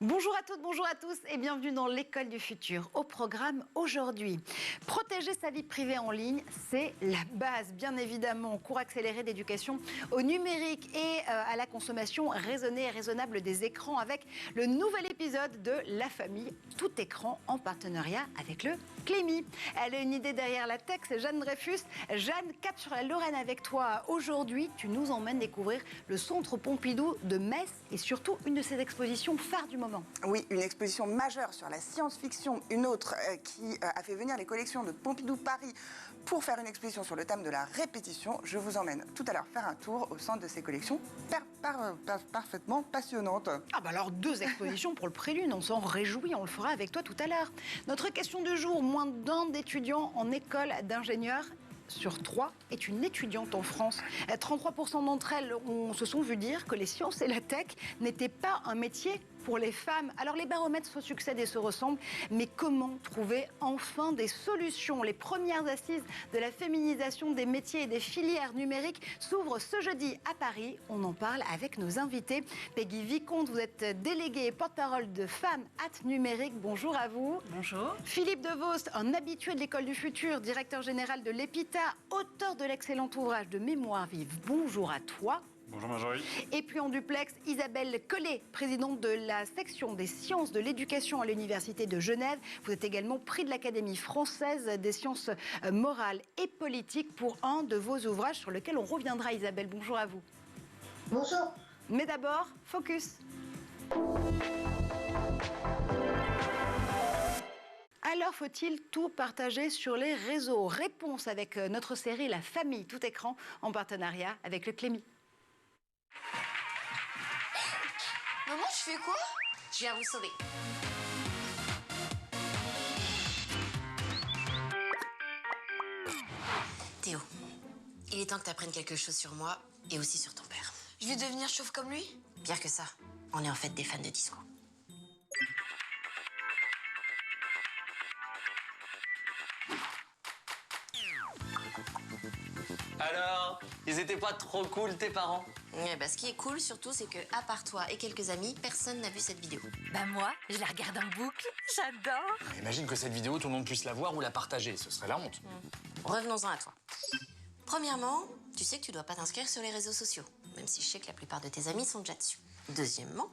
Bonjour à toutes, bonjour à tous et bienvenue dans l'école du futur. Au programme aujourd'hui, protéger sa vie privée en ligne, c'est la base, bien évidemment. Cours accéléré d'éducation au numérique et à la consommation raisonnée et raisonnable des écrans avec le nouvel épisode de La famille tout écran en partenariat avec le Clémy. Elle a une idée derrière la tech, c'est Jeanne Dreyfus. Jeanne, cap sur la Lorraine avec toi. Aujourd'hui, tu nous emmènes découvrir le Centre Pompidou de Metz et surtout une de ses expositions phares du moment. Oui, une exposition majeure sur la science-fiction, une autre qui a fait venir les collections de Pompidou Paris pour faire une exposition sur le thème de la répétition. Je vous emmène tout à l'heure faire un tour au centre de ces collections parfaitement passionnantes. Ah bah alors 2 expositions pour le prélude, on s'en réjouit, on le fera avec toi tout à l'heure. Notre question du jour, moins d'un d'étudiants en école d'ingénieurs sur 3 est une étudiante en France. 33% d'entre elles se sont vues dire que les sciences et la tech n'étaient pas un métier pour les femmes. Alors les baromètres se succèdent et se ressemblent, mais comment trouver enfin des solutions? Les premières assises de la féminisation des métiers et des filières numériques s'ouvrent ce jeudi à Paris. On en parle avec nos invités. Peggy Vicomte, vous êtes déléguée et porte-parole de Femmes at Numérique. Bonjour à vous. Bonjour. Philippe Devost, un habitué de l'école du futur, directeur général de l'EPITA, auteur de l'excellent ouvrage de Mémoire vive. Bonjour à toi. Bonjour Marjorie. Et puis en duplex, Isabelle Collet, présidente de la section des sciences de l'éducation à l'Université de Genève. Vous êtes également prix de l'Académie française des sciences morales et politiques pour un de vos ouvrages sur lequel on reviendra. Isabelle, bonjour à vous. Bonjour. Mais d'abord, focus. Alors, faut-il tout partager sur les réseaux? Réponse avec notre série La famille tout écran en partenariat avec le Clémy. Maman, je fais quoi? Je viens vous sauver. Théo, il est temps que tu apprennes quelque chose sur moi et aussi sur ton père. Je vais devenir chauve comme lui? Pire que ça, on est en fait des fans de disco. Alors, ils étaient pas trop cool tes parents? Ce qui est cool surtout, c'est que à part toi et quelques amis, personne n'a vu cette vidéo. Bah moi, je la regarde en boucle, j'adore. Imagine que cette vidéo, tout le monde puisse la voir ou la partager, ce serait la honte. Revenons-en à toi. Premièrement, tu sais que tu dois pas t'inscrire sur les réseaux sociaux, même si je sais que la plupart de tes amis sont déjà dessus. Deuxièmement,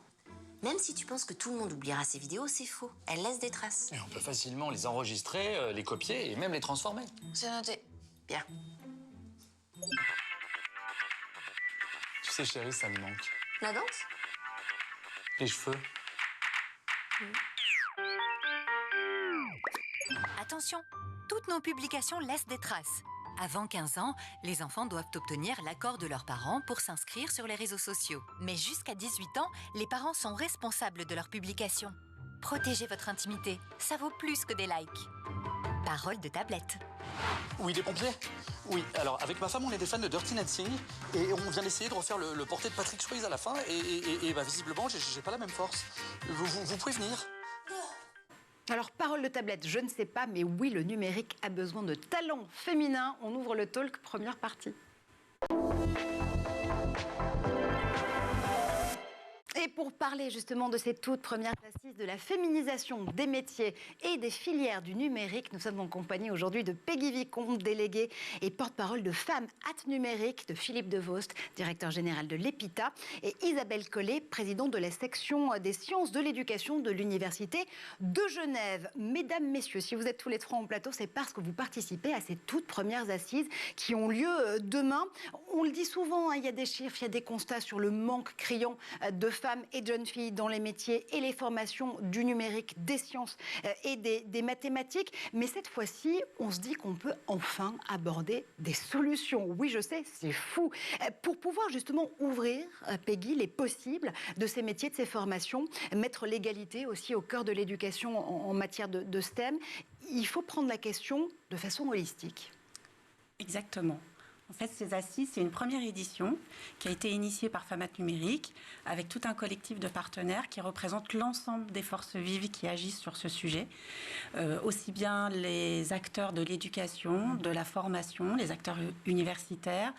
même si tu penses que tout le monde oubliera ces vidéos, c'est faux. Elles laissent des traces. Et on peut facilement les enregistrer, les copier et même les transformer. C'est noté. Bien. Tu sais, chérie, ça me manque. La danse? Les cheveux. Attention, toutes nos publications laissent des traces. Avant 15 ans, les enfants doivent obtenir l'accord de leurs parents pour s'inscrire sur les réseaux sociaux. Mais jusqu'à 18 ans, les parents sont responsables de leurs publications. Protégez votre intimité, ça vaut plus que des likes. Parole de tablette. Oui, des pompiers? Oui, alors avec ma femme, on est des fans de Dirty Dancing et on vient d'essayer de refaire le portrait de Patrick Swayze à la fin et visiblement, j'ai pas la même force. Vous pouvez venir? Alors, parole de tablette, je ne sais pas, mais oui, le numérique a besoin de talents féminins. On ouvre le talk, première partie. Et pour parler justement de ces toutes premières assises de la féminisation des métiers et des filières du numérique, nous sommes en compagnie aujourd'hui de Peggy Vicomte, déléguée et porte-parole de Femmes at Numérique, de Philippe Devost, directeur général de l'EPITA, et Isabelle Collet, présidente de la section des sciences de l'éducation de l'Université de Genève. Mesdames, messieurs, si vous êtes tous les 3 en plateau, c'est parce que vous participez à ces toutes premières assises qui ont lieu demain. On le dit souvent, il y a des chiffres, il y a des constats sur le manque criant de femmes et de jeunes filles dans les métiers et les formations du numérique, des sciences et des mathématiques. Mais cette fois-ci, on se dit qu'on peut enfin aborder des solutions. Oui, je sais, c'est fou. Pour pouvoir justement ouvrir, Peggy, les possibles de ces métiers, de ces formations, mettre l'égalité aussi au cœur de l'éducation en matière de STEM, il faut prendre la question de façon holistique. Exactement. En fait, ces assises, c'est une première édition qui a été initiée par Femmes at Numérique avec tout un collectif de partenaires qui représentent l'ensemble des forces vives qui agissent sur ce sujet. Aussi bien les acteurs de l'éducation, de la formation, les acteurs universitaires,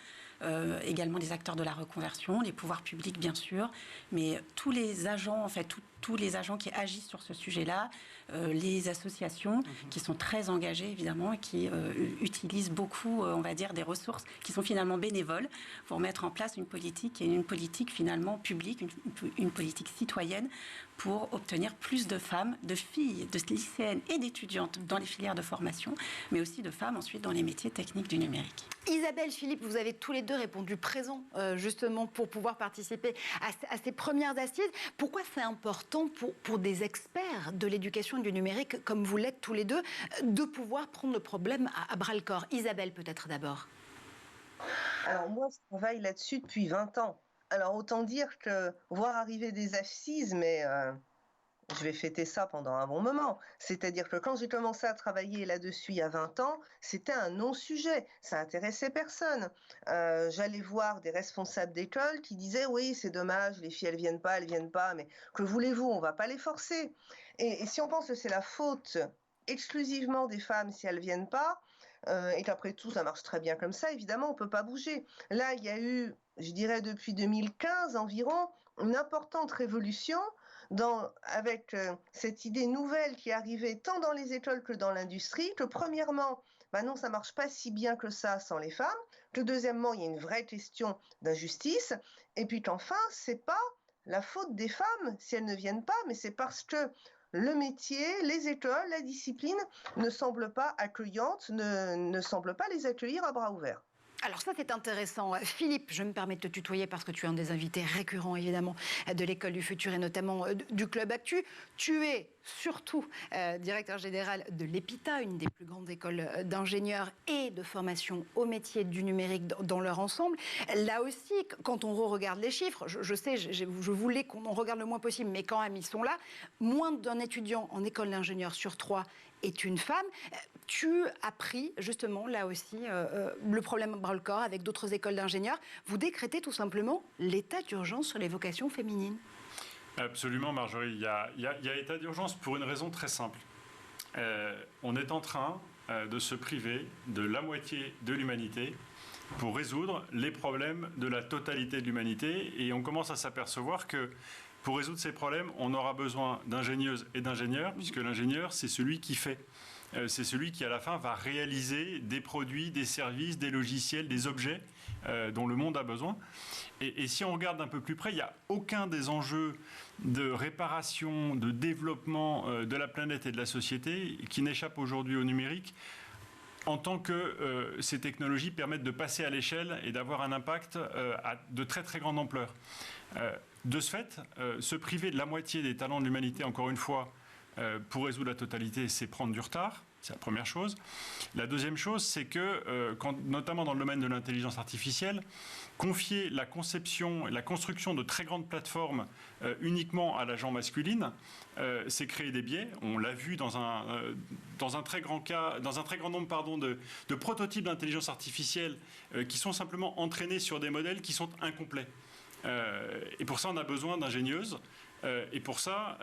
également les acteurs de la reconversion, les pouvoirs publics bien sûr, mais tous les agents, en fait, tous les agents qui agissent sur ce sujet-là, les associations qui sont très engagées évidemment et qui utilisent beaucoup, on va dire, des ressources qui sont finalement bénévoles pour mettre en place une politique et une politique finalement publique, une politique citoyenne pour obtenir plus de femmes, de filles, de lycéennes et d'étudiantes dans les filières de formation, mais aussi de femmes ensuite dans les métiers techniques du numérique. Isabelle, Philippe, vous avez tous les deux répondu présent justement pour pouvoir participer à ces premières assises. Pourquoi c'est important pour des experts de l'éducation et du numérique, comme vous l'êtes tous les deux, de pouvoir prendre le problème à bras-le-corps? Isabelle, peut-être d'abord. Alors moi, je travaille là-dessus depuis 20 ans. Alors autant dire que voir arriver des assises, mais je vais fêter ça pendant un bon moment. C'est-à-dire que quand j'ai commencé à travailler là-dessus il y a 20 ans, c'était un non-sujet. Ça intéressait personne. J'allais voir des responsables d'école qui disaient « Oui, c'est dommage, les filles, elles viennent pas, mais que voulez-vous, on va pas les forcer. » Et si on pense que c'est la faute exclusivement des femmes si elles viennent pas, et qu'après tout, ça marche très bien comme ça, évidemment, on ne peut pas bouger. Là, il y a eu, je dirais depuis 2015 environ, une importante révolution avec cette idée nouvelle qui arrivait tant dans les écoles que dans l'industrie, que premièrement, non, ça ne marche pas si bien que ça sans les femmes, que deuxièmement, il y a une vraie question d'injustice, et puis qu'enfin, ce n'est pas la faute des femmes si elles ne viennent pas, mais c'est parce que le métier, les écoles, la discipline ne semblent pas accueillantes, ne semblent pas les accueillir à bras ouverts. Alors ça, c'est intéressant. Philippe, je me permets de te tutoyer parce que tu es un des invités récurrents, évidemment, de l'École du Futur et notamment du Club Actu. Tu es surtout directeur général de l'EPITA, une des plus grandes écoles d'ingénieurs et de formation au métier du numérique dans leur ensemble. Là aussi, quand on regarde les chiffres, je sais, je voulais qu'on en regarde le moins possible, mais quand même, ils sont là. Moins d'un étudiant en école d'ingénieur sur 3 est une femme. Tu as pris justement là aussi le problème à bras-le-corps avec d'autres écoles d'ingénieurs. Vous décrétez tout simplement l'état d'urgence sur les vocations féminines. Absolument, Marjorie. Il y a état d'urgence pour une raison très simple. On est en train de se priver de la moitié de l'humanité pour résoudre les problèmes de la totalité de l'humanité. Et on commence à s'apercevoir que pour résoudre ces problèmes, on aura besoin d'ingénieuses et d'ingénieurs, puisque l'ingénieur, c'est celui qui fait. C'est celui qui, à la fin, va réaliser des produits, des services, des logiciels, des objets dont le monde a besoin. Et si on regarde d'un peu plus près, il n'y a aucun des enjeux de réparation, de développement de la planète et de la société qui n'échappe aujourd'hui au numérique, en tant que ces technologies permettent de passer à l'échelle et d'avoir un impact de très très grande ampleur. De ce fait, se priver de la moitié des talents de l'humanité, encore une fois, pour résoudre la totalité, c'est prendre du retard. C'est la première chose. La deuxième chose, c'est que, notamment dans le domaine de l'intelligence artificielle, confier la conception et la construction de très grandes plateformes uniquement à l'agent masculine, c'est créer des biais. On l'a vu dans un très grand nombre de prototypes d'intelligence artificielle qui sont simplement entraînés sur des modèles qui sont incomplets. Et pour ça, on a besoin d'ingénieuses. Et pour ça,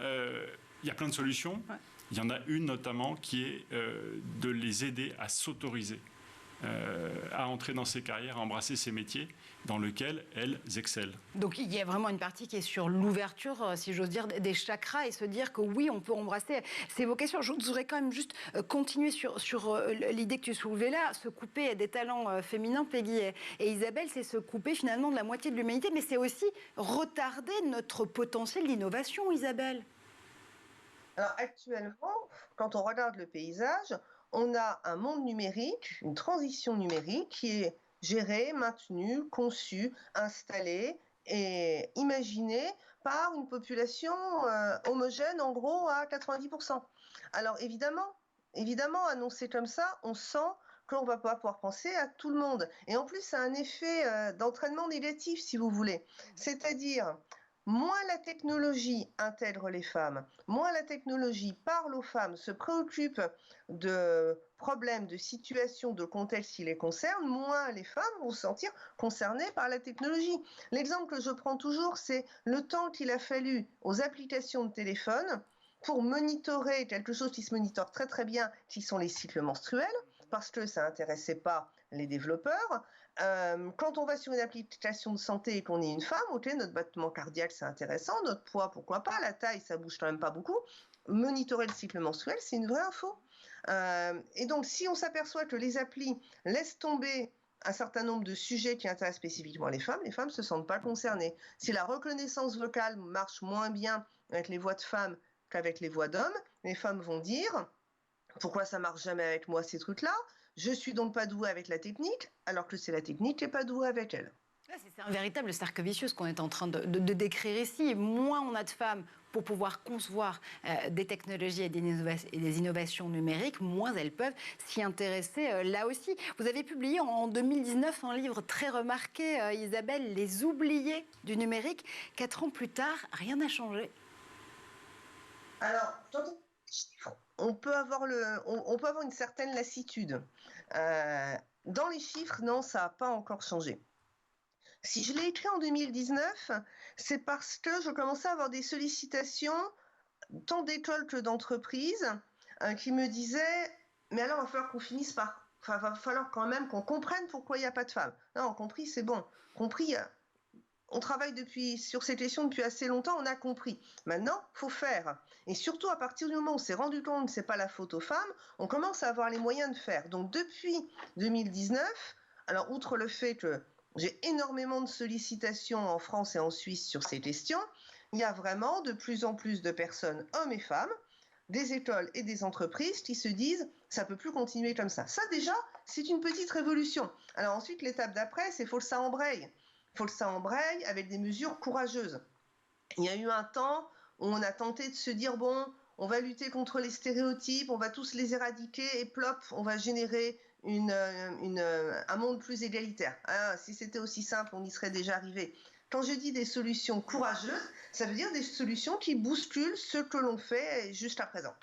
il y a plein de solutions. Ouais. Il y en a une notamment qui est de les aider à s'autoriser, à entrer dans ces carrières, à embrasser ces métiers dans lesquels elles excellent. Donc il y a vraiment une partie qui est sur l'ouverture, si j'ose dire, des chakras et se dire que oui, on peut embrasser ces vocations. Je voudrais quand même juste continuer sur l'idée que tu soulevais là, se couper des talents féminins, Peggy et Isabelle, c'est se couper finalement de la moitié de l'humanité, mais c'est aussi retarder notre potentiel d'innovation, Isabelle. Alors actuellement, quand on regarde le paysage, on a un monde numérique, une transition numérique qui est gérée, maintenue, conçue, installée et imaginée par une population homogène, en gros, à 90%. Alors évidemment, annoncé comme ça, on sent qu'on ne va pas pouvoir penser à tout le monde. Et en plus, ça a un effet d'entraînement négatif, si vous voulez. C'est-à-dire, moins la technologie intègre les femmes, moins la technologie parle aux femmes, se préoccupe de problèmes, de situations, de contextes qui les concernent, moins les femmes vont se sentir concernées par la technologie. L'exemple que je prends toujours, c'est le temps qu'il a fallu aux applications de téléphone pour monitorer quelque chose qui se monitore très très bien, qui sont les cycles menstruels, parce que ça n'intéressait pas les développeurs, quand on va sur une application de santé et qu'on est une femme, ok, notre battement cardiaque, c'est intéressant, notre poids, pourquoi pas, la taille, ça bouge quand même pas beaucoup. Monitorer le cycle menstruel, c'est une vraie info. Et donc, si on s'aperçoit que les applis laissent tomber un certain nombre de sujets qui intéressent spécifiquement les femmes ne se sentent pas concernées. Si la reconnaissance vocale marche moins bien avec les voix de femmes qu'avec les voix d'hommes, les femmes vont dire « Pourquoi ça marche jamais avec moi ces trucs-là ? Je suis donc pas douée avec la technique, alors que c'est la technique qui n'est pas douée avec elle. » C'est un véritable cercle vicieux ce qu'on est en train de décrire ici. Moins on a de femmes pour pouvoir concevoir des technologies et des innovations numériques, moins elles peuvent s'y intéresser là aussi. Vous avez publié en 2019 un livre très remarqué, Isabelle, Les oubliés du numérique. 4 ans plus tard, rien n'a changé. Alors, on peut avoir une certaine lassitude. Dans les chiffres, non, ça n'a pas encore changé. Si je l'ai écrit en 2019, c'est parce que je commençais à avoir des sollicitations, tant d'écoles que d'entreprises, qui me disaient « Mais alors, il va falloir qu'on finisse par... Enfin, il va falloir quand même qu'on comprenne pourquoi il n'y a pas de femmes. » Non, compris, c'est bon. Compris, on travaille sur ces questions depuis assez longtemps, on a compris. Maintenant, il faut faire. Et surtout, à partir du moment où on s'est rendu compte que ce n'est pas la faute aux femmes, on commence à avoir les moyens de faire. Donc, depuis 2019, alors, outre le fait que j'ai énormément de sollicitations en France et en Suisse sur ces questions, il y a vraiment de plus en plus de personnes, hommes et femmes, des écoles et des entreprises qui se disent « ça ne peut plus continuer comme ça ». Ça, déjà, c'est une petite révolution. Alors ensuite, l'étape d'après, c'est « faut que ça embraye ». Il faut que ça embraye avec des mesures courageuses. Il y a eu un temps où on a tenté de se dire « bon, on va lutter contre les stéréotypes, on va tous les éradiquer et plop, on va générer un monde plus égalitaire. Ah, si c'était aussi simple, on y serait déjà arrivé. » Quand je dis des solutions courageuses, ça veut dire des solutions qui bousculent ce que l'on fait jusqu'à présent.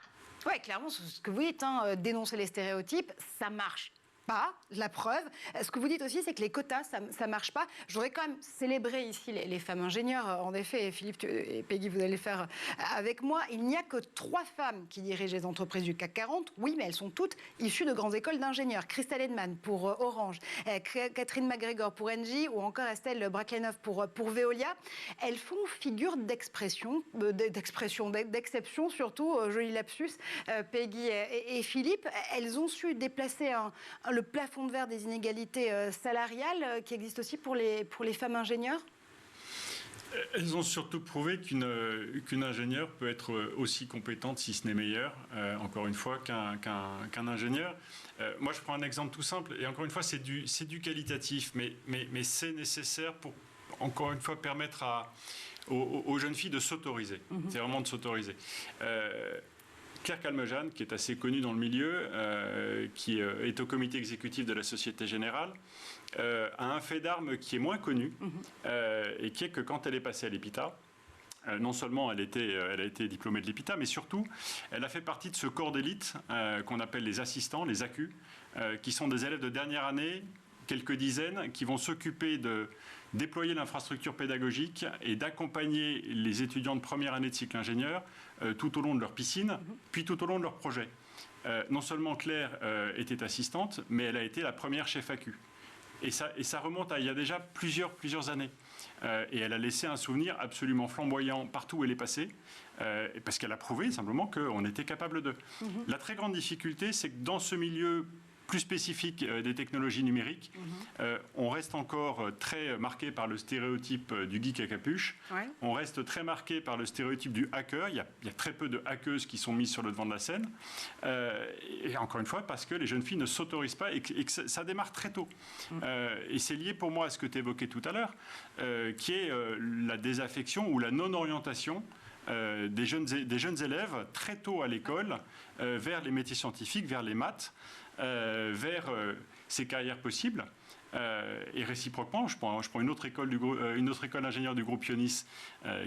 Oui, clairement, ce que vous dites, dénoncer les stéréotypes, ça marche pas, la preuve. Ce que vous dites aussi, c'est que les quotas, ça marche pas. Je voudrais quand même célébrer ici les femmes ingénieures. En effet, Philippe et Peggy, vous allez le faire avec moi. Il n'y a que 3 femmes qui dirigent les entreprises du CAC 40. Oui, mais elles sont toutes issues de grandes écoles d'ingénieurs. Christelle Edman pour Orange, Catherine McGregor pour Engie ou encore Estelle Brackenhoff pour Veolia. Elles font figure d'exception surtout, joli lapsus, Peggy et Philippe. Elles ont su déplacer le plafond de verre des inégalités salariales qui existe aussi pour les femmes ingénieures. Elles ont surtout prouvé qu'une ingénieure peut être aussi compétente, si ce n'est meilleure, encore une fois, qu'un ingénieur. Moi, je prends un exemple tout simple, et encore une fois, c'est du qualitatif, mais c'est nécessaire pour, encore une fois, permettre aux jeunes filles de s'autoriser. C'est vraiment de s'autoriser. Claire Calmejane, qui est assez connue dans le milieu, qui est au comité exécutif de la Société Générale, a un fait d'armes qui est moins connu, et qui est que quand elle est passée à l'EPITA, non seulement elle a été diplômée de l'EPITA, mais surtout, elle a fait partie de ce corps d'élite qu'on appelle les assistants, les ACU, qui sont des élèves de dernière année, quelques dizaines, qui vont s'occuper de déployer l'infrastructure pédagogique et d'accompagner les étudiants de première année de cycle ingénieur tout au long de leur piscine, puis tout au long de leur projet. Non seulement Claire était assistante, mais elle a été la première chef ACU. Et ça remonte à il y a déjà plusieurs années. Et elle a laissé un souvenir absolument flamboyant partout où elle est passée, parce qu'elle a prouvé simplement qu'on était capable d'eux. La très grande difficulté, c'est que dans ce milieu plus spécifique des technologies numériques, on reste encore très marqué par le stéréotype du geek à capuche. Ouais. On reste très marqué par le stéréotype du hacker. Il y a très peu de hackeuses qui sont mises sur le devant de la scène. Et encore une fois, parce que les jeunes filles ne s'autorisent pas et que ça démarre très tôt. Et c'est lié pour moi à ce que tu évoquais tout à l'heure, qui est la désaffection ou la non-orientation des jeunes élèves très tôt à l'école vers les métiers scientifiques, vers les maths, vers ces carrières possibles. Et réciproquement, je prends une autre école d'ingénieurs du groupe Ionis,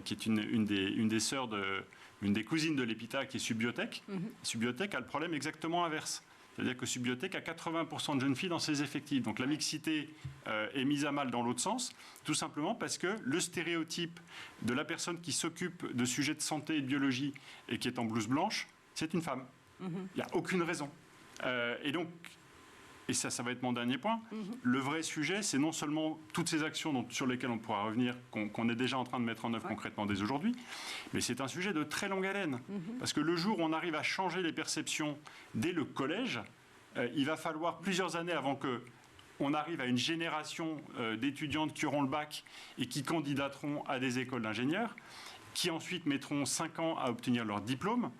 qui est une des cousines de l'EPITA, qui est Subbiotech. Subbiotech a le problème exactement inverse. C'est-à-dire que Subbiotech a 80% de jeunes filles dans ses effectifs. Donc la mixité est mise à mal dans l'autre sens, tout simplement parce que le stéréotype de la personne qui s'occupe de sujets de santé et de biologie et qui est en blouse blanche, c'est une femme. Il n'y a aucune raison. Et donc, et ça va être mon dernier point, le vrai sujet, c'est non seulement toutes ces actions sur lesquelles on pourra revenir, qu'on est déjà en train de mettre en œuvre concrètement dès aujourd'hui, mais c'est un sujet de très longue haleine. Parce que le jour où on arrive à changer les perceptions dès le collège, il va falloir plusieurs années avant qu'on arrive à une génération d'étudiantes qui auront le bac et qui candidateront à des écoles d'ingénieurs, qui ensuite mettront 5 ans à obtenir leur diplôme.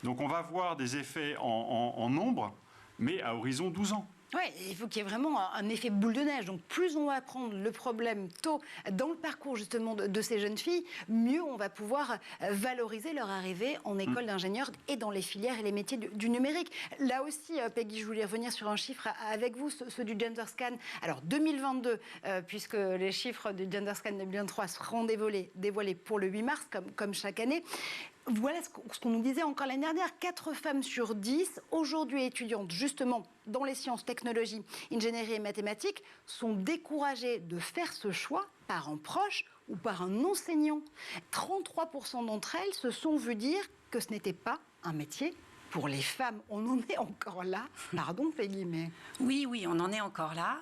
Donc on va voir des effets en nombre, mais à horizon 12 ans. Oui, il faut qu'il y ait vraiment un effet boule de neige. Donc plus on va prendre le problème tôt dans le parcours justement de ces jeunes filles, mieux on va pouvoir valoriser leur arrivée en école d'ingénieur et dans les filières et les métiers du numérique. Là aussi, Peggy, je voulais revenir sur un chiffre avec vous, ceux du Gender Scan. Alors 2022, puisque les chiffres du Gender Scan 2023 seront dévoilés pour le 8 mars, comme chaque année. Voilà ce qu'on nous disait encore l'année dernière. 4 femmes sur 10, aujourd'hui étudiantes justement dans les sciences, technologies, ingénierie et mathématiques, sont découragées de faire ce choix par un proche ou par un enseignant. 33% d'entre elles se sont vues dire que ce n'était pas un métier pour les femmes. On en est encore là. Pardon, Peggy, mais... Oui, on en est encore là.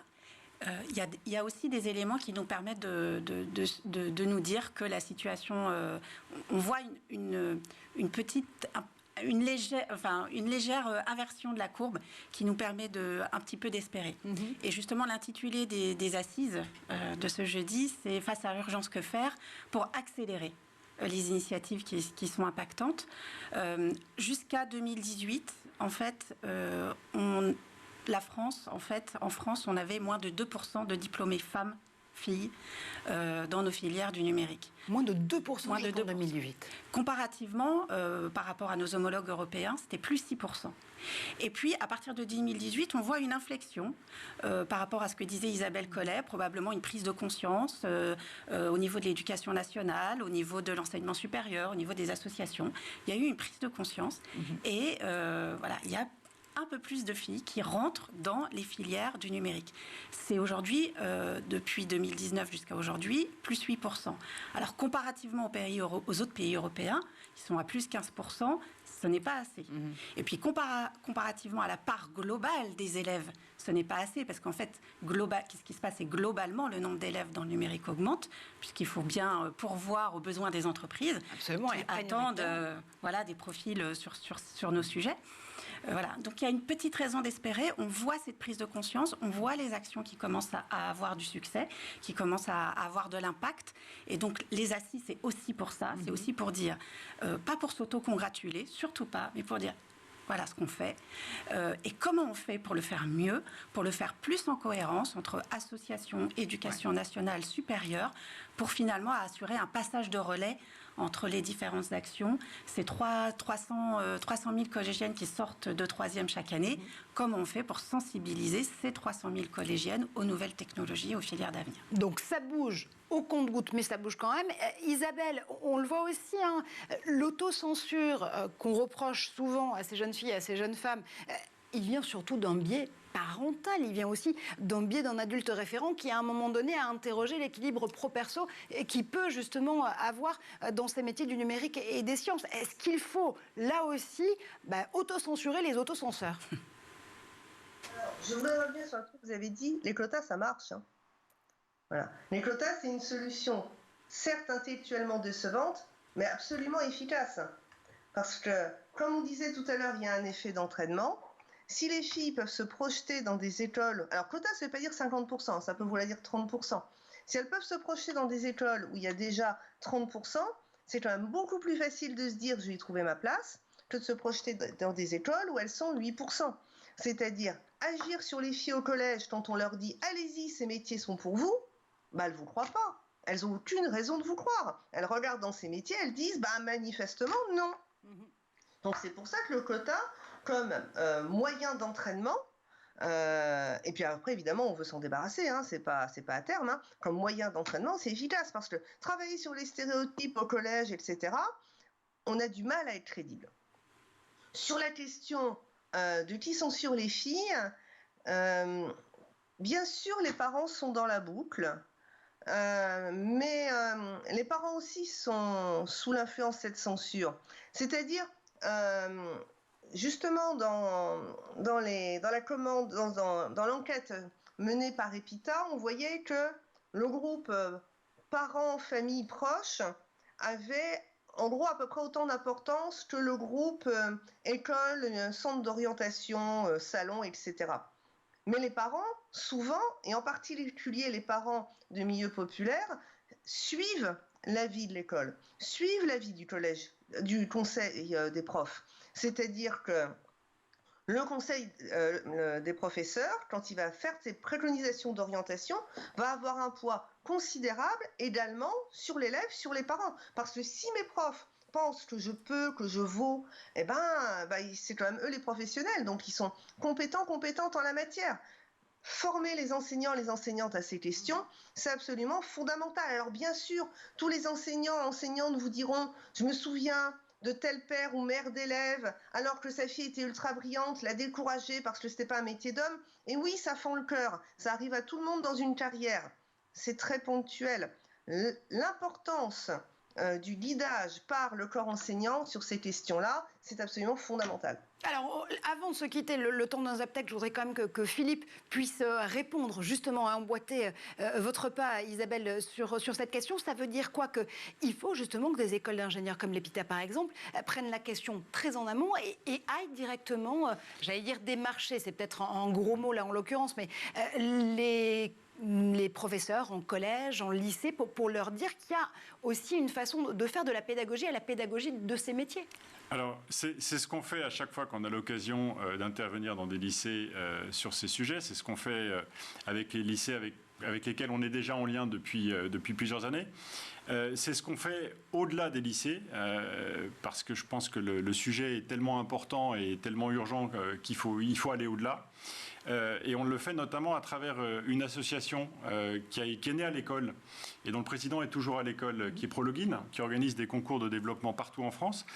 Il y a aussi des éléments qui nous permettent de nous dire que la situation, on voit une légère inversion de la courbe qui nous permet un petit peu d'espérer. Et justement, l'intitulé des assises de ce jeudi, c'est « Face à l'urgence, que faire ?» pour accélérer les initiatives qui sont impactantes. Jusqu'à 2018, en fait, la France, en France, on avait moins de 2% de diplômés filles dans nos filières du numérique. Moins de 2% en 2018. Comparativement, par rapport à nos homologues européens, c'était plus 6%. Et puis, à partir de 2018, on voit une inflexion par rapport à ce que disait Isabelle Collet, probablement une prise de conscience au niveau de l'éducation nationale, au niveau de l'enseignement supérieur, au niveau des associations. Il y a eu une prise de conscience et voilà, il y a un peu plus de filles qui rentrent dans les filières du numérique. C'est aujourd'hui, depuis 2019 jusqu'à aujourd'hui, plus 8%. Alors, comparativement aux autres pays européens, qui sont à plus 15%, ce n'est pas assez. Et puis, comparativement à la part globale des élèves, ce n'est pas assez, parce qu'en fait, qu'est-ce qui se passe? C'est globalement, le nombre d'élèves dans le numérique augmente, puisqu'il faut bien pourvoir aux besoins des entreprises. Absolument, qui attendent des profils sur nos sujets. Voilà. Donc il y a une petite raison d'espérer. On voit cette prise de conscience, on voit les actions qui commencent à avoir du succès, qui commencent à avoir de l'impact. Et donc les assises, c'est aussi pour ça, c'est aussi pour dire, pas pour s'auto-congratuler, surtout pas, mais pour dire voilà ce qu'on fait. Et comment on fait pour le faire mieux, pour le faire plus en cohérence entre associations, éducation nationale supérieure, pour finalement assurer un passage de relais entre les différentes actions. C'est 300 000 collégiennes qui sortent de 3e chaque année. Comment on fait pour sensibiliser ces 300 000 collégiennes aux nouvelles technologies, aux filières d'avenir? Donc ça bouge au compte-gouttes, mais ça bouge quand même. Isabelle, on le voit aussi, l'autocensure qu'on reproche souvent à ces jeunes filles, à ces jeunes femmes, il vient surtout d'un biais parental, il vient aussi d'un biais d'un adulte référent qui, à un moment donné, a interrogé l'équilibre pro-perso et qui peut justement avoir dans ces métiers du numérique et des sciences. Est-ce qu'il faut, là aussi, autocensurer les autocenseurs? Alors, je voudrais revenir sur un truc que vous avez dit. Les quotas, ça marche. Voilà. Les quotas, c'est une solution, certes intellectuellement décevante, mais absolument efficace. Parce que, comme on disait tout à l'heure, il y a un effet d'entraînement. Si les filles peuvent se projeter dans des écoles... Alors, quota, ça ne veut pas dire 50%, ça peut vouloir dire 30%. Si elles peuvent se projeter dans des écoles où il y a déjà 30%, c'est quand même beaucoup plus facile de se dire « je vais y trouver ma place » que de se projeter dans des écoles où elles sont 8%. C'est-à-dire, agir sur les filles au collège quand on leur dit « allez-y, ces métiers sont pour vous », elles ne vous croient pas. Elles n'ont aucune raison de vous croire. Elles regardent dans ces métiers, elles disent « manifestement, non ». Donc, c'est pour ça que le quota, comme moyen d'entraînement, et puis après évidemment on veut s'en débarrasser, c'est pas à terme, comme moyen d'entraînement c'est efficace parce que travailler sur les stéréotypes au collège, etc., on a du mal à être crédible. Sur la question de qui censure les filles, bien sûr les parents sont dans la boucle, mais les parents aussi sont sous l'influence de cette censure. C'est-à-dire, justement, dans l'enquête menée par EPITA, on voyait que le groupe parents, familles proches avait en gros à peu près autant d'importance que le groupe école, centre d'orientation, salon, etc. Mais les parents, souvent, et en particulier les parents de milieux populaires, suivent l'avis de l'école, suivent l'avis du collège, du conseil des profs. C'est-à-dire que le conseil des professeurs, quand il va faire ses préconisations d'orientation, va avoir un poids considérable également sur l'élève, sur les parents. Parce que si mes profs pensent que je peux, que je vaux, eh ben, c'est quand même eux les professionnels, donc ils sont compétentes en la matière. Former les enseignants, les enseignantes à ces questions, c'est absolument fondamental. Alors bien sûr, tous les enseignants, enseignantes vous diront, je me souviens de tel père ou mère d'élève, alors que sa fille était ultra brillante, l'a découragée parce que c'était pas un métier d'homme. Et oui, ça fend le cœur. Ça arrive à tout le monde dans une carrière. C'est très ponctuel. L'importance du guidage par le corps enseignant sur ces questions-là, c'est absolument fondamental. Alors, avant de se quitter le temps d'un Zaptec, je voudrais quand même que Philippe puisse répondre, justement, à emboîter votre pas, Isabelle, sur cette question. Ça veut dire quoi? Qu'il faut justement que des écoles d'ingénieurs comme l'EPITA, par exemple, prennent la question très en amont et aillent directement, j'allais dire démarcher, c'est peut-être en gros mots là en l'occurrence, mais les professeurs en collège, en lycée, pour leur dire qu'il y a aussi une façon de faire de la pédagogie à la pédagogie de ces métiers. Alors, c'est ce qu'on fait à chaque fois qu'on a l'occasion d'intervenir dans des lycées sur ces sujets. C'est ce qu'on fait avec les lycées avec lesquels on est déjà en lien depuis plusieurs années. C'est ce qu'on fait au-delà des lycées, parce que je pense que le sujet est tellement important et tellement urgent qu'il faut aller au-delà. Et on le fait notamment à travers une association qui est née à l'école et dont le président est toujours à l'école, qui est Prologin, qui organise des concours de développement partout en France.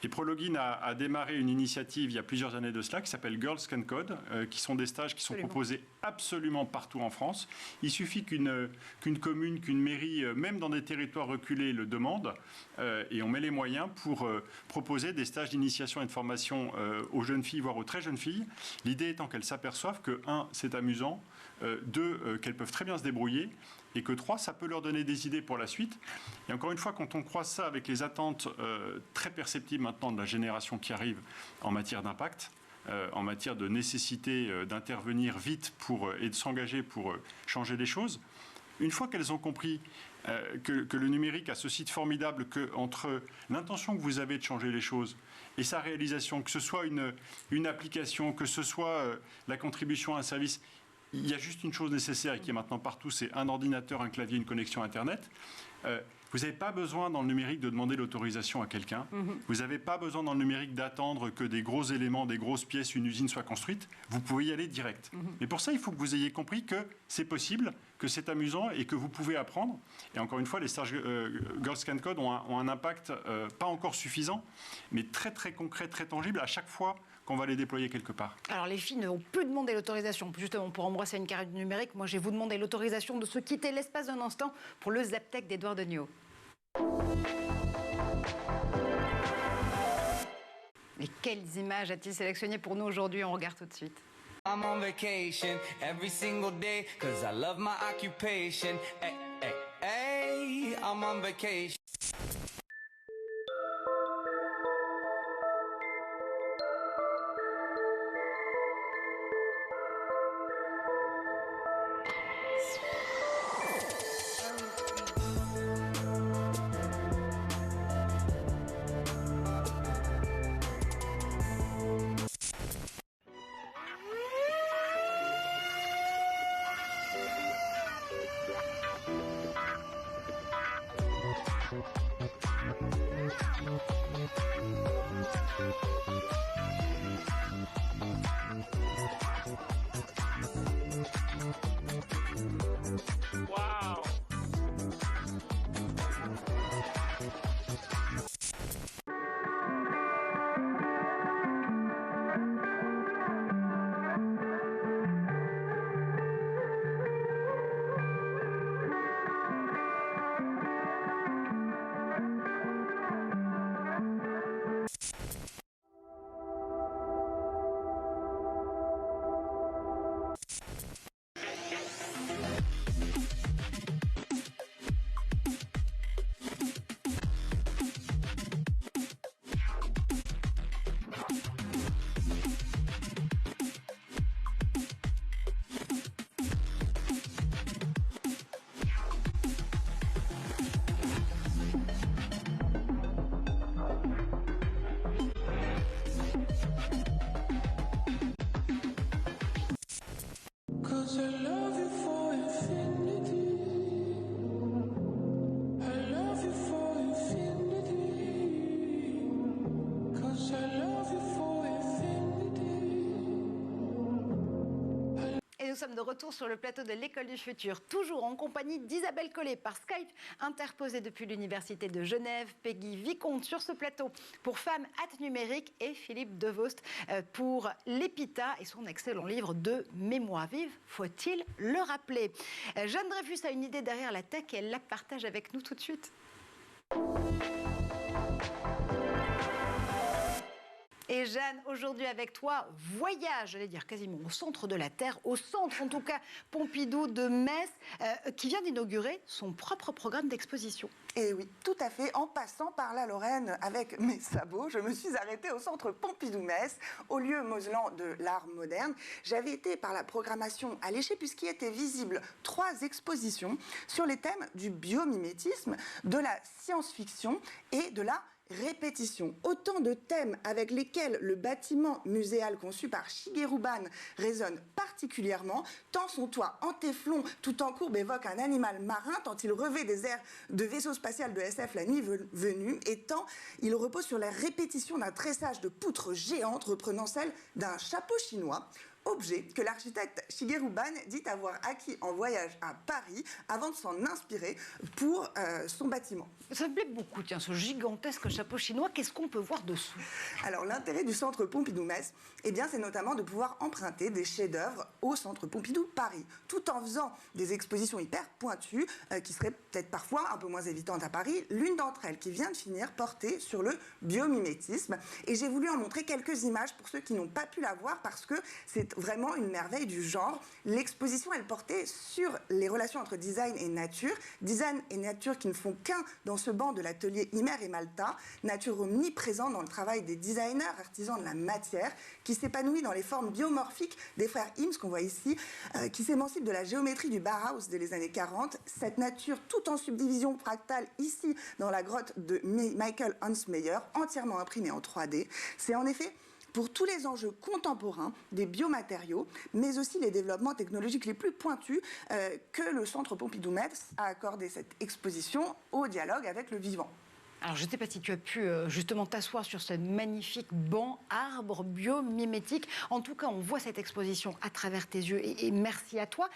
Et Prologin a démarré une initiative il y a plusieurs années de cela qui s'appelle Girls Can Code, qui sont des stages qui sont proposés absolument partout en France. Il suffit qu'une commune, qu'une mairie, même dans des territoires reculés, le demande, et on met les moyens pour proposer des stages d'initiation et de formation aux jeunes filles, voire aux très jeunes filles. L'idée étant qu'elles s'aperçoivent que, 1, c'est amusant, 2, qu'elles peuvent très bien se débrouiller, et que 3, ça peut leur donner des idées pour la suite. Et encore une fois, quand on croise ça avec les attentes très perceptibles maintenant de la génération qui arrive en matière d'impact, en matière de nécessité d'intervenir vite et de s'engager pour changer les choses, une fois qu'elles ont compris que le numérique a ce site formidable entre l'intention que vous avez de changer les choses et sa réalisation, que ce soit une application, que ce soit la contribution à un service, il y a juste une chose nécessaire et qui est maintenant partout, c'est un ordinateur, un clavier, une connexion Internet. Vous n'avez pas besoin dans le numérique de demander l'autorisation à quelqu'un. Vous n'avez pas besoin dans le numérique d'attendre que des gros éléments, des grosses pièces, une usine soit construite. Vous pouvez y aller direct. Mais pour ça, il faut que vous ayez compris que c'est possible, que c'est amusant et que vous pouvez apprendre. Et encore une fois, les stages Girls Can Code ont un impact pas encore suffisant, mais très très concret, très tangible à chaque fois qu'on va les déployer quelque part. Alors les filles ne vont plus demander l'autorisation, justement pour embrasser une carrière numérique. Moi, je vais vous demander l'autorisation de se quitter l'espace d'un instant pour le Zaptec d'Edouard Degnaud. Et quelles images a-t-il sélectionnées pour nous aujourd'hui? On regarde tout de suite. I'm on vacation every single day cause I love my occupation. Hey, hey, hey, I'm on vacation. nous sommes de retour sur le plateau de l'École du Futur, toujours en compagnie d'Isabelle Collet par Skype, interposée depuis l'Université de Genève, Peggy Vicomte sur ce plateau pour Femmes at Numérique et Philippe Devost pour l'EPITA et son excellent livre de mémoire vive, faut-il le rappeler. Jeanne Dreyfus a une idée derrière la tech et elle la partage avec nous tout de suite. Et Jeanne, aujourd'hui avec toi, voyage, j'allais dire quasiment au centre de la Terre, au centre en tout cas Pompidou de Metz, qui vient d'inaugurer son propre programme d'exposition. Et oui, tout à fait. En passant par la Lorraine avec mes sabots, je me suis arrêtée au centre Pompidou-Metz, au lieu moselant de l'art moderne. J'avais été par la programmation alléchée puisqu'il était visible 3 expositions sur les thèmes du biomimétisme, de la science-fiction et de la répétition. Autant de thèmes avec lesquels le bâtiment muséal conçu par Shigeru Ban résonne particulièrement, tant son toit en téflon tout en courbe évoque un animal marin, tant il revêt des airs de vaisseau spatial de SF la nuit venue, et tant il repose sur la répétition d'un tressage de poutres géantes reprenant celle d'un chapeau chinois. Objet que l'architecte Shigeru Ban dit avoir acquis en voyage à Paris avant de s'en inspirer pour son bâtiment. Ça me plaît beaucoup, tiens, ce gigantesque chapeau chinois. Qu'est-ce qu'on peut voir dessous? Alors, l'intérêt du centre Pompidou-Metz, eh bien, c'est notamment de pouvoir emprunter des chefs-d'œuvre au centre Pompidou-Paris, tout en faisant des expositions hyper pointues qui seraient peut-être parfois un peu moins évidentes à Paris. L'une d'entre elles qui vient de finir portée sur le biomimétisme. Et j'ai voulu en montrer quelques images pour ceux qui n'ont pas pu la voir parce que c'est vraiment une merveille du genre. L'exposition, elle portait sur les relations entre design et nature qui ne font qu'un dans ce banc de l'atelier Imer et Malta, nature omniprésente dans le travail des designers, artisans de la matière, qui s'épanouit dans les formes biomorphiques des frères Ims qu'on voit ici, qui s'émancipe de la géométrie du Bauhaus dès les années 40. Cette nature, tout en subdivision fractale, ici dans la grotte de Michael Hansmeyer, entièrement imprimée en 3D. C'est en effet pour tous les enjeux contemporains des biomatériaux, mais aussi les développements technologiques les plus pointus que le centre Pompidou-Metz a accordé cette exposition au dialogue avec le vivant. Alors, je ne sais pas si tu as pu justement t'asseoir sur ce magnifique banc arbre biomimétique. En tout cas, on voit cette exposition à travers tes yeux et merci à toi.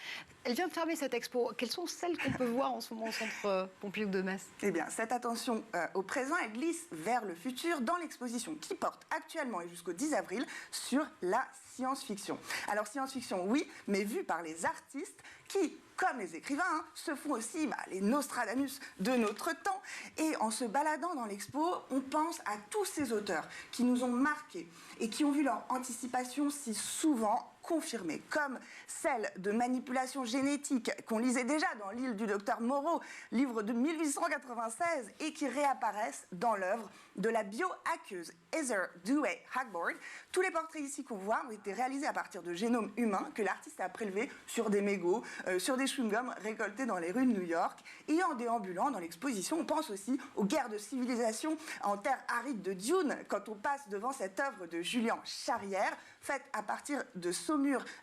Elle vient de fermer cette expo. Quelles sont celles qu'on peut voir en ce moment au centre Pompidou de Metz? Eh bien, cette attention au présent, elle glisse vers le futur dans l'exposition qui porte actuellement et jusqu'au 10 avril sur la science-fiction. Alors, science-fiction, oui, mais vue par les artistes qui, comme les écrivains, se font aussi les Nostradamus de notre temps. Et en se baladant dans l'expo, on pense à tous ces auteurs qui nous ont marqués et qui ont vu leur anticipation si souvent confirmée, comme celle de manipulation génétique qu'on lisait déjà dans L'île du docteur Moreau, livre de 1896, et qui réapparaissent dans l'œuvre de la biohackeuse Heather Dewey Hagbord. Tous les portraits ici qu'on voit ont été réalisés à partir de génomes humains que l'artiste a prélevés sur des mégots, sur des chewing-gums récoltés dans les rues de New York. Et en déambulant dans l'exposition, on pense aussi aux guerres de civilisation en terre aride de Dune, quand on passe devant cette œuvre de Julian Charrière, faite à partir de saumure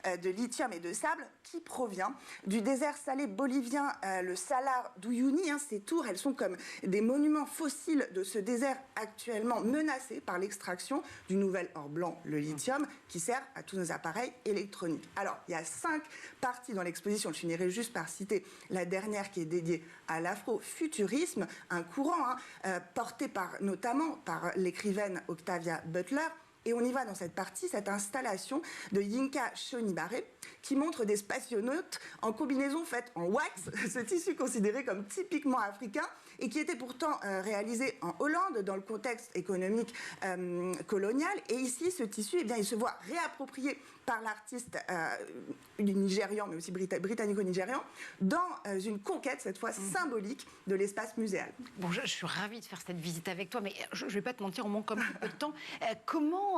de lithium et de sable, qui provient du désert salé bolivien, le Salar d'Uyuni. Ces tours, elles sont comme des monuments fossiles de ce désert actuellement menacé par l'extraction du nouvel or blanc, le lithium, qui sert à tous nos appareils électroniques. Alors, il y a 5 parties dans l'exposition. Je finirai juste par citer la dernière qui est dédiée à l'afrofuturisme, un courant porté notamment par l'écrivaine Octavia Butler. Et on y va dans cette partie, cette installation de Yinka Shonibare, qui montre des spationautes en combinaison faite en wax, ce tissu considéré comme typiquement africain, et qui était pourtant réalisé en Hollande, dans le contexte économique colonial. Et ici, ce tissu, eh bien, il se voit réapproprié par l'artiste nigérian, mais aussi britannico-nigérian, dans une conquête, cette fois symbolique, de l'espace muséal. Bon, je suis ravie de faire cette visite avec toi, mais je ne vais pas te mentir, on manque un peu de temps. Comment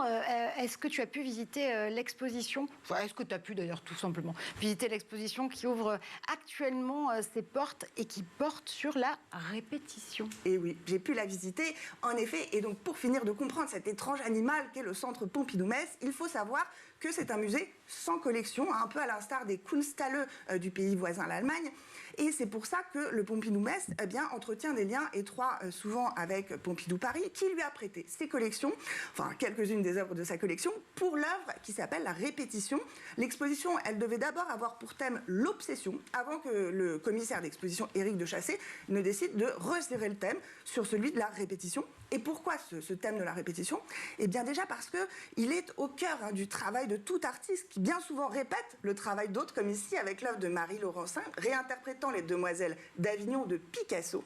est-ce que tu as pu visiter l'exposition? Est-ce que tu as pu d'ailleurs tout simplement visiter l'exposition qui ouvre actuellement ses portes et qui porte sur la répétition? Et oui, j'ai pu la visiter, en effet. Et donc, pour finir de comprendre cet étrange animal qu'est le centre Pompidou-Metz, il faut savoir que c'est un musée sans collection, un peu à l'instar des Kunsthalle du pays voisin, l'Allemagne. Et c'est pour ça que le Pompidou-Metz entretient des liens étroits souvent avec Pompidou-Paris, qui lui a prêté ses collections, enfin quelques-unes des œuvres de sa collection, pour l'œuvre qui s'appelle La Répétition. L'exposition, elle devait d'abord avoir pour thème l'obsession, avant que le commissaire d'exposition, Éric de Chassé, ne décide de resserrer le thème sur celui de la répétition. Et pourquoi ce thème de la répétition? Eh bien déjà parce qu'il est au cœur du travail de tout artiste qui bien souvent répète le travail d'autres, comme ici avec l'œuvre de Marie Laurencin, réinterprétant les Demoiselles d'Avignon de Picasso.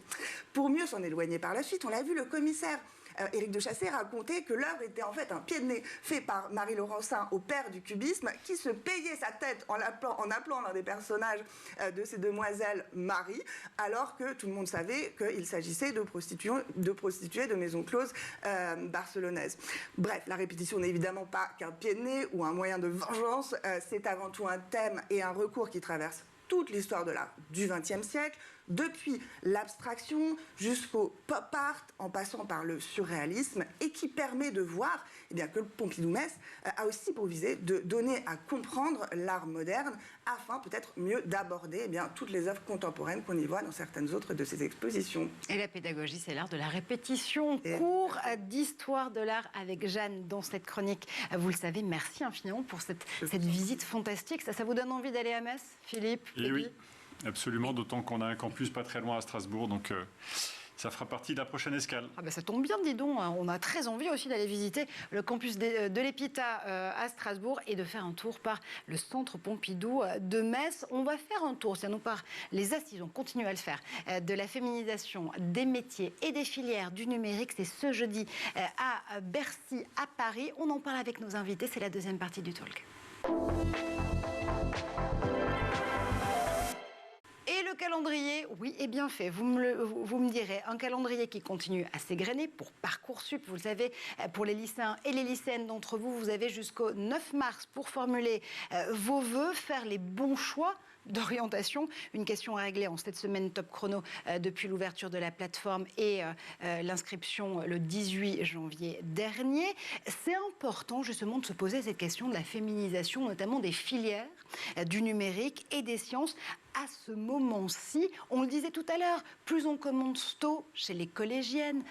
Pour mieux s'en éloigner par la suite, on l'a vu, le commissaire Éric de Chassé racontait que l'œuvre était en fait un pied de nez fait par Marie Laurencin au père du cubisme, qui se payait sa tête en appelant l'un des personnages de ces demoiselles Marie, alors que tout le monde savait qu'il s'agissait de prostituées de maisons closes barcelonaises. Bref, la répétition n'est évidemment pas qu'un pied de nez ou un moyen de vengeance, c'est avant tout un thème et un recours qui traverse toute l'histoire de l'art du XXe siècle, depuis l'abstraction jusqu'au pop art, en passant par le surréalisme, et qui permet de voir que le Pompidou-Metz a aussi pour visée de donner à comprendre l'art moderne, afin peut-être mieux d'aborder toutes les œuvres contemporaines qu'on y voit dans certaines autres de ses expositions. Et la pédagogie, c'est l'art de la répétition. Cours d'histoire de l'art avec Jeanne dans cette chronique. Vous le savez, merci infiniment pour cette visite fantastique. Ça vous donne envie d'aller à Metz, Philippe? Et oui, absolument, d'autant qu'on a un campus pas très loin à Strasbourg, donc ça fera partie de la prochaine escale. Ah ben ça tombe bien, dis donc. On a très envie aussi d'aller visiter le campus de l'EPITA à Strasbourg et de faire un tour par le centre Pompidou de Metz. On va faire un tour, c'est nous par les assises, on continue à le faire, de la féminisation des métiers et des filières du numérique. C'est ce jeudi à Bercy, à Paris. On en parle avec nos invités, c'est la deuxième partie du talk. Et le calendrier, oui, est bien fait. Vous me direz, un calendrier qui continue à s'égrener pour Parcoursup. Vous le savez, pour les lycéens et les lycéennes d'entre vous, vous avez jusqu'au 9 mars pour formuler vos vœux, faire les bons choix d'orientation. Une question à régler en cette semaine top chrono depuis l'ouverture de la plateforme et l'inscription le 18 janvier dernier. C'est important justement de se poser cette question de la féminisation, notamment des filières du numérique et des sciences. À ce moment-ci, on le disait tout à l'heure, plus on commence tôt chez les collégiennes,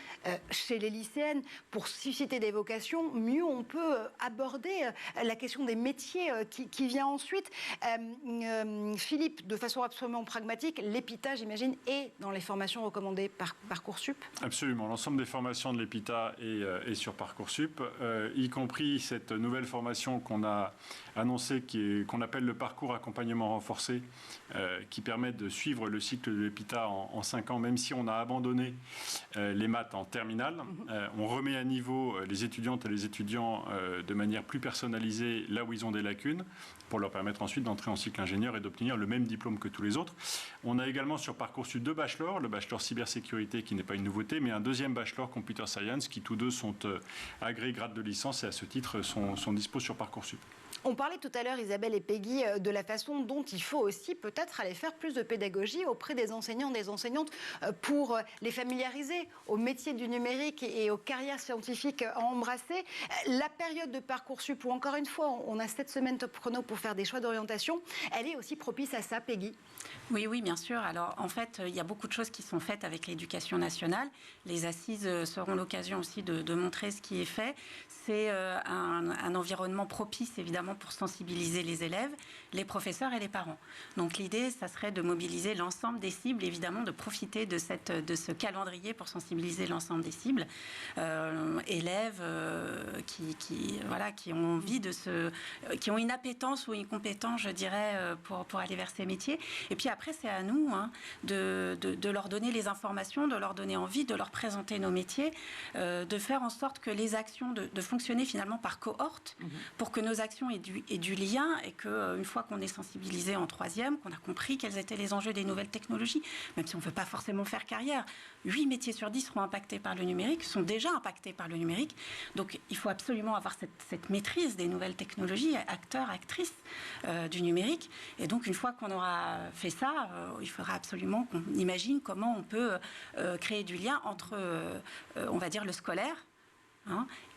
chez les lycéennes, pour susciter des vocations, mieux on peut aborder la question des métiers qui vient ensuite. Philippe, de façon absolument pragmatique, l'EPITA, j'imagine, est dans les formations recommandées par Parcoursup? Absolument, l'ensemble des formations de l'EPITA est sur Parcoursup, y compris cette nouvelle formation qu'on a annoncée, qu'on appelle le parcours accompagnement renforcé, qui permet de suivre le cycle de l'EPITA en 5 ans, même si on a abandonné les maths en terminale. On remet à niveau les étudiantes et les étudiants de manière plus personnalisée là où ils ont des lacunes, pour leur permettre ensuite d'entrer en cycle ingénieur et d'obtenir le même diplôme que tous les autres. On a également sur Parcoursup 2 bachelors, le bachelor cybersécurité qui n'est pas une nouveauté, mais un deuxième bachelor computer science qui tous deux sont agrès grade de licence et à ce titre sont dispo sur Parcoursup. On parlait tout à l'heure, Isabelle et Peggy, de la façon dont il faut aussi peut-être aller faire plus de pédagogie auprès des enseignants, des enseignantes, pour les familiariser au métier du numérique et aux carrières scientifiques à embrasser. La période de Parcoursup, où encore une fois, on a 7 semaines top chrono pour faire des choix d'orientation, elle est aussi propice à ça, Peggy? Oui, bien sûr. Alors, en fait, il y a beaucoup de choses qui sont faites avec l'éducation nationale. Les assises seront l'occasion aussi de montrer ce qui est fait. C'est un environnement propice, évidemment, pour sensibiliser les élèves, les professeurs et les parents. Donc, l'idée, ça serait de mobiliser l'ensemble des cibles, évidemment, de profiter de ce calendrier pour sensibiliser l'ensemble des cibles. Élèves qui ont envie qui ont une appétence ou une compétence, je dirais, pour aller vers ces métiers. Et puis après, c'est à nous de leur donner les informations, de leur donner envie, de leur présenter nos métiers, de faire en sorte que les actions, de fonctionner finalement par cohorte, pour que nos actions aient du lien et qu'une fois qu'on est sensibilisé en 3e, qu'on a compris quels étaient les enjeux des nouvelles technologies, même si on ne veut pas forcément faire carrière, 8 métiers sur 10 seront impactés par le numérique, sont déjà impactés par le numérique. Donc il faut absolument avoir cette maîtrise des nouvelles technologies, acteurs, actrices du numérique. Et donc une fois qu'on aura fait ça, il faudra absolument qu'on imagine comment on peut créer du lien entre, on va dire, le scolaire,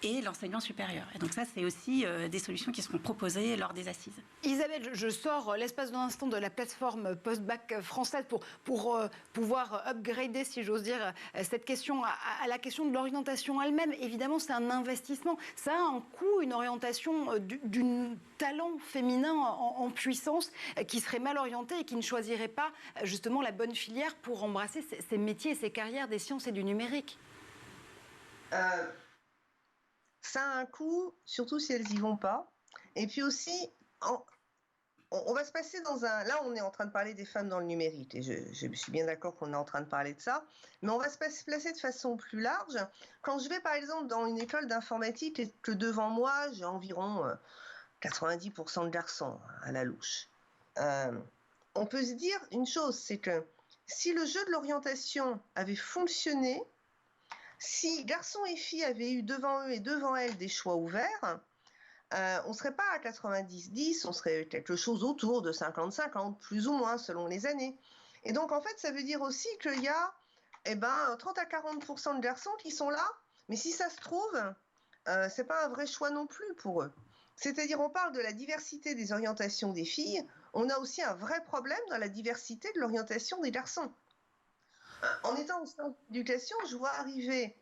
et l'enseignement supérieur. Et donc ça, c'est aussi des solutions qui seront proposées lors des assises. Isabelle, je sors l'espace d'un instant de la plateforme post-bac française pour pouvoir upgrader, si j'ose dire, cette question à la question de l'orientation elle-même. Évidemment, c'est un investissement. Ça a un coût, une orientation d'un talent féminin en puissance qui serait mal orienté et qui ne choisirait pas justement la bonne filière pour embrasser ces métiers et ces carrières des sciences et du numérique. Ça a un coût, surtout si elles n'y vont pas. Et puis aussi, on va se passer dans un... Là, on est en train de parler des femmes dans le numérique, et je suis bien d'accord qu'on est en train de parler de ça, mais on va se placer de façon plus large. Quand je vais, par exemple, dans une école d'informatique et que devant moi, j'ai environ 90% de garçons à la louche, on peut se dire une chose, c'est que si le jeu de l'orientation avait fonctionné, si garçons et filles avaient eu devant eux et devant elles des choix ouverts, on ne serait pas à 90-10, on serait quelque chose autour de 50-50, plus ou moins selon les années. Et donc en fait, ça veut dire aussi qu'il y a 30 à 40% de garçons qui sont là, mais si ça se trouve, c'est pas un vrai choix non plus pour eux. C'est-à-dire, on parle de la diversité des orientations des filles, on a aussi un vrai problème dans la diversité de l'orientation des garçons. En étant au sein de l'éducation, je vois arriver,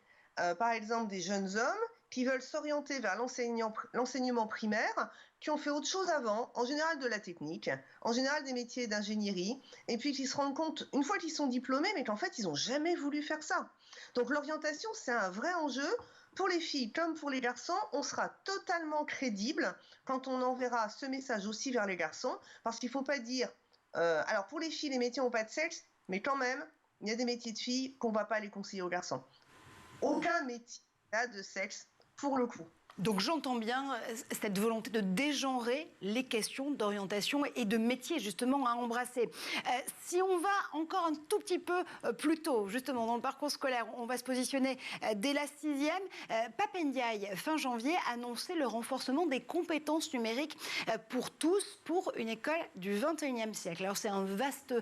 par exemple, des jeunes hommes qui veulent s'orienter vers l'enseignement primaire, qui ont fait autre chose avant, en général de la technique, en général des métiers d'ingénierie, et puis qui se rendent compte, une fois qu'ils sont diplômés, mais qu'en fait, ils n'ont jamais voulu faire ça. Donc l'orientation, c'est un vrai enjeu. Pour les filles comme pour les garçons, on sera totalement crédible quand on enverra ce message aussi vers les garçons, parce qu'il ne faut pas dire... alors pour les filles, les métiers n'ont pas de sexe, mais quand même, il y a des métiers de filles qu'on ne va pas les conseiller aux garçons. Aucun métier n'a de sexe pour le coup. Donc j'entends bien cette volonté de dégenrer les questions d'orientation et de métier justement à embrasser. Si on va encore un tout petit peu plus tôt, justement dans le parcours scolaire, on va se positionner dès la 6e. Pap Ndiaye, fin janvier, annonçait le renforcement des compétences numériques pour tous, pour une école du 21e siècle. Alors c'est un vaste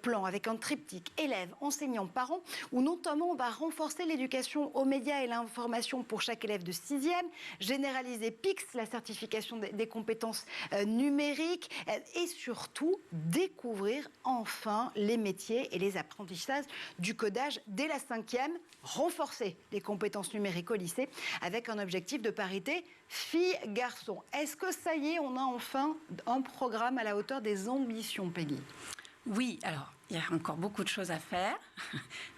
plan avec un triptyque élèves, enseignants, parents, où notamment on va renforcer l'éducation aux médias et l'information pour chaque élève de 6e, généraliser PIX, la certification des compétences numériques, et surtout découvrir enfin les métiers et les apprentissages du codage dès la 5e, renforcer les compétences numériques au lycée avec un objectif de parité filles-garçons. Est-ce que ça y est, on a enfin un programme à la hauteur des ambitions, Peggy ? Oui, alors il y a encore beaucoup de choses à faire,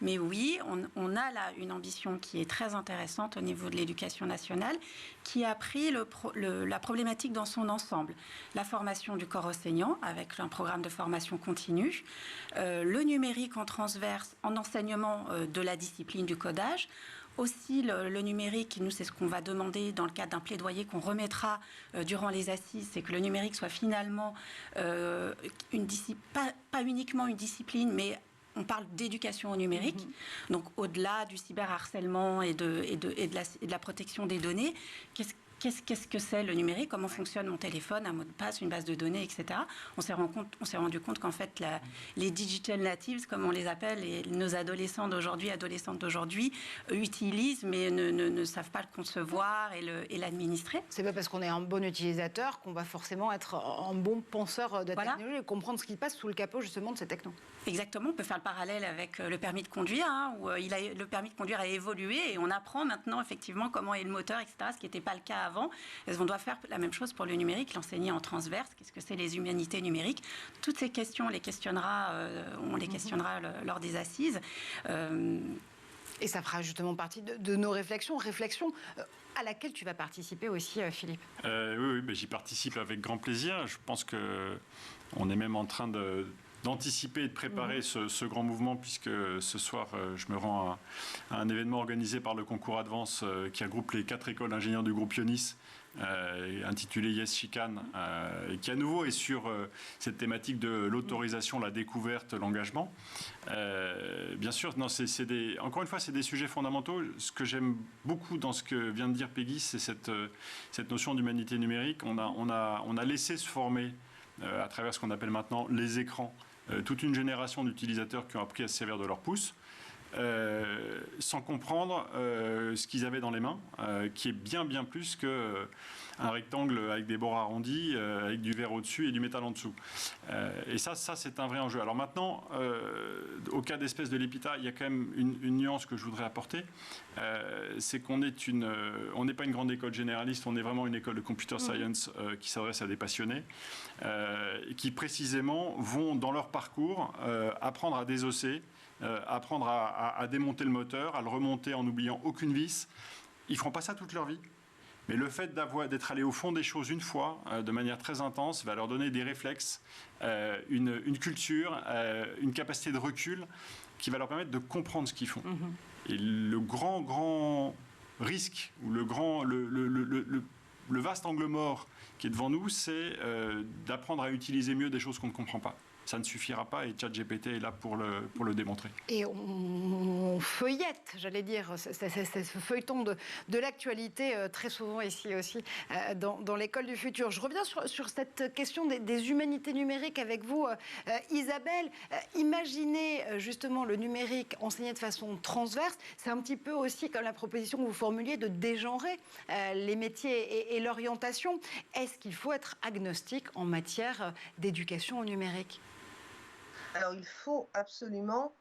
mais oui, on a là une ambition qui est très intéressante au niveau de l'éducation nationale, qui a pris la problématique dans son ensemble. La formation du corps enseignant, avec un programme de formation continue, le numérique en transverse, en enseignement de la discipline du codage, aussi le numérique, nous c'est ce qu'on va demander dans le cadre d'un plaidoyer qu'on remettra durant les assises, c'est que le numérique soit finalement pas uniquement une discipline, mais on parle d'éducation au numérique, donc au-delà du cyberharcèlement et de la protection des données. Qu'est-ce que c'est le numérique? Comment fonctionne mon téléphone, un mot de passe, une base de données, etc. On s'est rendu compte qu'en fait, les digital natives, comme on les appelle, nos adolescentes d'aujourd'hui, utilisent, mais ne savent pas le concevoir et l'administrer. C'est pas parce qu'on est un bon utilisateur qu'on va forcément être un bon penseur de technologie et comprendre ce qui passe sous le capot justement de ces technos. Exactement, on peut faire le parallèle avec le permis de conduire, où le permis de conduire a évolué et on apprend maintenant effectivement comment est le moteur, etc., ce qui n'était pas le cas avant. Et on doit faire la même chose pour le numérique, l'enseigner en transverse, qu'est-ce que c'est les humanités numériques. Toutes ces questions, on les questionnera lors des assises. Et ça fera justement partie de nos réflexions à laquelle tu vas participer aussi, Philippe. Oui, j'y participe avec grand plaisir. Je pense qu'on est même en train d'anticiper et de préparer ce grand mouvement, puisque ce soir, je me rends à un événement organisé par le concours Advance qui regroupe les 4 écoles d'ingénieurs du groupe Ionis, intitulé Yes Chicane, qui à nouveau est sur cette thématique de l'autorisation, la découverte, l'engagement. Bien sûr, encore une fois, c'est des sujets fondamentaux. Ce que j'aime beaucoup dans ce que vient de dire Peggy, c'est cette notion d'humanité numérique. On a laissé se former à travers ce qu'on appelle maintenant les écrans toute une génération d'utilisateurs qui ont appris à se servir de leur pouce. sans comprendre ce qu'ils avaient dans les mains, qui est bien plus que un rectangle avec des bords arrondis, avec du verre au-dessus et du métal en dessous. Et ça c'est un vrai enjeu. Alors maintenant, au cas d'espèce de l'EPITA, il y a quand même une nuance que je voudrais apporter. C'est qu'on on n'est pas une grande école généraliste, on est vraiment une école de computer science qui s'adresse à des passionnés, qui précisément vont dans leur parcours apprendre à désosser, apprendre à démonter le moteur, à le remonter en n'oubliant aucune vis. Ils ne feront pas ça toute leur vie. Mais le fait d'être allé au fond des choses une fois, de manière très intense, va leur donner des réflexes, une culture, une capacité de recul qui va leur permettre de comprendre ce qu'ils font. Et le grand risque, ou le vaste angle mort qui est devant nous, c'est d'apprendre à utiliser mieux des choses qu'on ne comprend pas. Ça ne suffira pas et ChatGPT est là pour le démontrer. Et on feuillette, j'allais dire, ce feuilleton de l'actualité très souvent ici aussi dans l'école du futur. Je reviens sur cette question des humanités numériques avec vous, Isabelle. Imaginez justement le numérique enseigné de façon transverse. C'est un petit peu aussi comme la proposition que vous formuliez de dégenrer les métiers et l'orientation. Est-ce qu'il faut être agnostique en matière d'éducation au numérique ? Alors, il faut absolument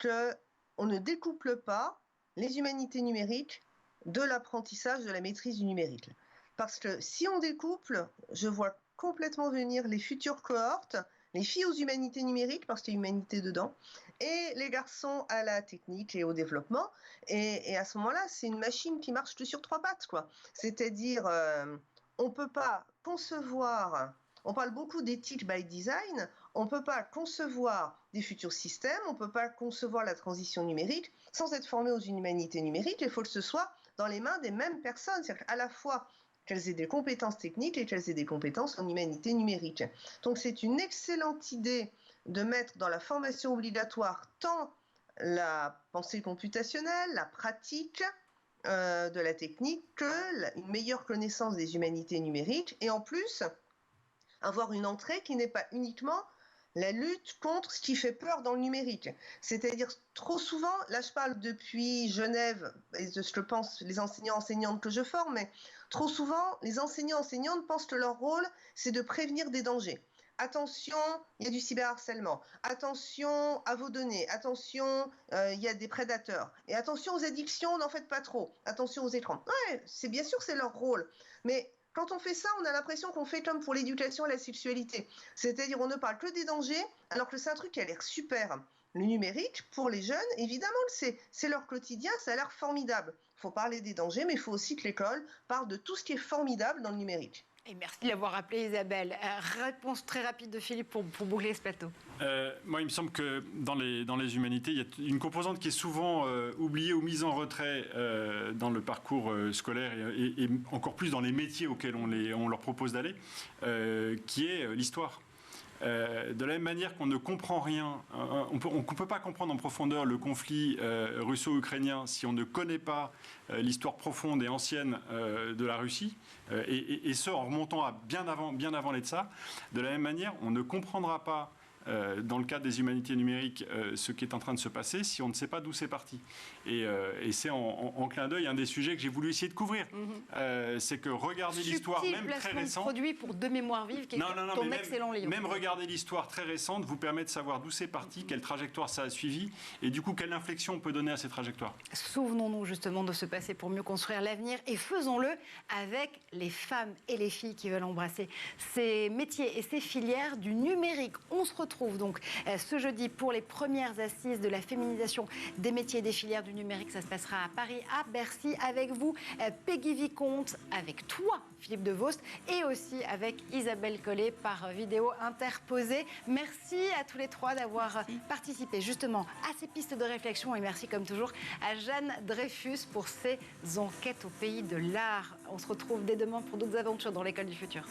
qu'on ne découple pas les humanités numériques de l'apprentissage de la maîtrise du numérique. Parce que si on découple, je vois complètement venir les futures cohortes, les filles aux humanités numériques, parce qu'il y a humanité dedans, et les garçons à la technique et au développement. Et à ce moment-là, c'est une machine qui marche que sur 3 pattes, quoi. C'est-à-dire, on ne peut pas concevoir... On parle beaucoup d'éthique by design, on ne peut pas concevoir des futurs systèmes, on ne peut pas concevoir la transition numérique sans être formé aux humanités numériques. Il faut que ce soit dans les mains des mêmes personnes, c'est-à-dire à la fois qu'elles aient des compétences techniques et qu'elles aient des compétences en humanités numériques. Donc c'est une excellente idée de mettre dans la formation obligatoire tant la pensée computationnelle, la pratique de la technique, que une meilleure connaissance des humanités numériques, et en plus avoir une entrée qui n'est pas uniquement la lutte contre ce qui fait peur dans le numérique. C'est-à-dire, trop souvent, là je parle depuis Genève, et de ce que pensent les enseignants-enseignantes que je forme, mais trop souvent, les enseignants-enseignantes pensent que leur rôle, c'est de prévenir des dangers. Attention, il y a du cyberharcèlement. Attention à vos données. Attention, il y a des prédateurs. Et attention aux addictions, n'en faites pas trop. Attention aux écrans. Ouais, c'est bien sûr, c'est leur rôle. Mais quand on fait ça, on a l'impression qu'on fait comme pour l'éducation et la sexualité. C'est-à-dire, on ne parle que des dangers, alors que c'est un truc qui a l'air super. Le numérique, pour les jeunes, évidemment, c'est leur quotidien, ça a l'air formidable. Il faut parler des dangers, mais il faut aussi que l'école parle de tout ce qui est formidable dans le numérique. Et merci de l'avoir rappelé, Isabelle. Réponse très rapide de Philippe pour boucler ce plateau. Moi, il me semble que dans les humanités, il y a une composante qui est souvent oubliée ou mise en retrait dans le parcours scolaire et encore plus dans les métiers auxquels on leur propose d'aller, qui est l'histoire. De la même manière qu'on ne comprend rien, on ne peut pas comprendre en profondeur le conflit russo-ukrainien si on ne connaît pas l'histoire profonde et ancienne de la Russie, et ce en remontant à bien avant les tsars. De la même manière, on ne comprendra pas dans le cadre des humanités numériques ce qui est en train de se passer si on ne sait pas d'où c'est parti. Et c'est en clin d'œil un des sujets que j'ai voulu essayer de couvrir. C'est que regarder l'histoire, même très récente... produit pour Deux mémoires vives, qui est ton excellent livre. Même regarder l'histoire très récente vous permet de savoir d'où c'est parti, quelle trajectoire ça a suivi, et du coup, quelle inflexion on peut donner à ces trajectoires. Souvenons-nous justement de ce passé pour mieux construire l'avenir, et faisons-le avec les femmes et les filles qui veulent embrasser ces métiers et ces filières du numérique. On se retrouve donc ce jeudi pour les premières assises de la féminisation des métiers et des filières du numérique. Ça se passera à Paris, à Bercy, avec vous, Peggy Vicomte, avec toi, Philippe Devost, et aussi avec Isabelle Collet par vidéo interposée. Merci à tous les trois d'avoir participé justement à ces pistes de réflexion, et merci comme toujours à Jeanne Dreyfus pour ses enquêtes au pays de l'art. On se retrouve dès demain pour d'autres aventures dans l'école du futur.